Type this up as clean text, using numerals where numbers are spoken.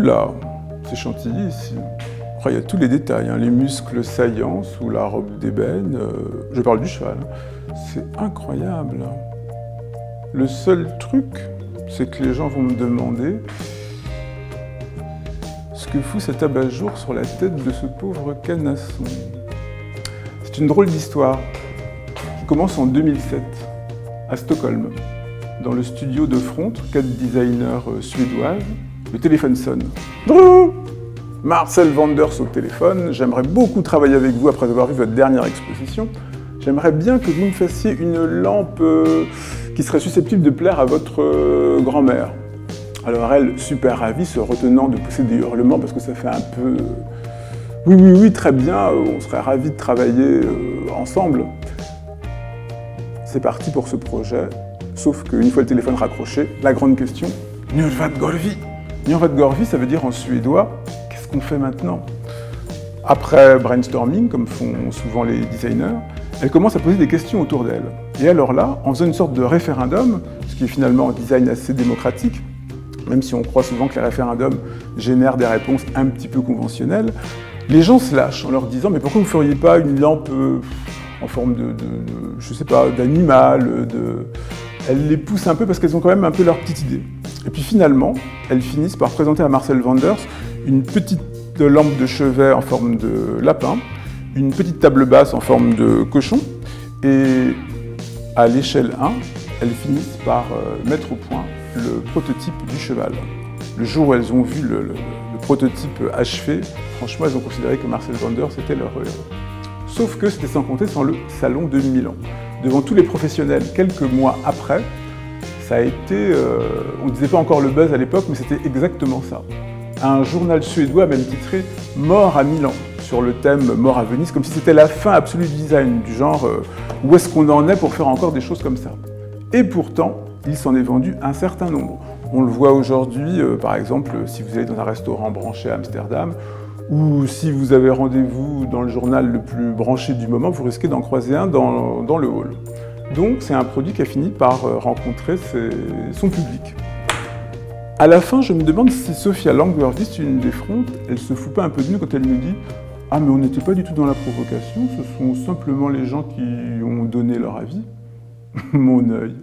Oula, c'est Chantilly ici. Il y a tous les détails, hein, les muscles saillants sous la robe d'ébène. Je parle du cheval. C'est incroyable. Le seul truc, c'est que les gens vont me demander ce que fout cet abat-jour sur la tête de ce pauvre canasson. C'est une drôle d'histoire qui commence en 2007 à Stockholm, dans le studio de Front, 4 designers suédoises. Le téléphone sonne. Drrr, Marcel Wanders au téléphone. J'aimerais beaucoup travailler avec vous après avoir vu votre dernière exposition. J'aimerais bien que vous me fassiez une lampe qui serait susceptible de plaire à votre grand-mère. Alors elle, super ravie, se retenant de pousser des hurlements parce que ça fait un peu... Oui, très bien, on serait ravis de travailler ensemble. C'est parti pour ce projet, sauf qu'une fois le téléphone raccroché, la grande question, Njörvat-Gorvi. Njörvat-Gorvi, ça veut dire en suédois, qu'est-ce qu'on fait maintenant? Après brainstorming, comme font souvent les designers, elle commence à poser des questions autour d'elle. Et alors là, en faisant une sorte de référendum, ce qui est finalement un design assez démocratique, même si on croit souvent que les référendums génèrent des réponses un petit peu conventionnelles, les gens se lâchent en leur disant « mais pourquoi vous ne feriez pas une lampe en forme je sais pas, d'animal ?» Elles les poussent un peu parce qu'elles ont quand même un peu leur petite idée. Et puis finalement, elles finissent par présenter à Marcel Wanders une petite lampe de chevet en forme de lapin, une petite table basse en forme de cochon, et à l'échelle 1, elles finissent par mettre au point le prototype du cheval. Le jour où elles ont vu le prototype achevé, franchement, elles ont considéré que Marcel Wanders était leur héros. Sauf que c'était sans compter sans le salon de Milan. Devant tous les professionnels, quelques mois après, ça a été, on ne disait pas encore le buzz à l'époque, mais c'était exactement ça. Un journal suédois a même titré « Mort à Milan » sur le thème « Mort à Venise », comme si c'était la fin absolue du design, du genre où est-ce qu'on en est pour faire encore des choses comme ça. Et pourtant, il s'en est vendu un certain nombre. On le voit aujourd'hui, par exemple, si vous allez dans un restaurant branché à Amsterdam, ou si vous avez rendez-vous dans le journal le plus branché du moment, vous risquez d'en croiser un dans le hall. Donc c'est un produit qui a fini par rencontrer son public. À la fin, je me demande si Sophia Langworthy, une des Fronts, elle se fout pas un peu de nous quand elle nous dit « Ah mais on n'était pas du tout dans la provocation, ce sont simplement les gens qui ont donné leur avis. » Mon œil.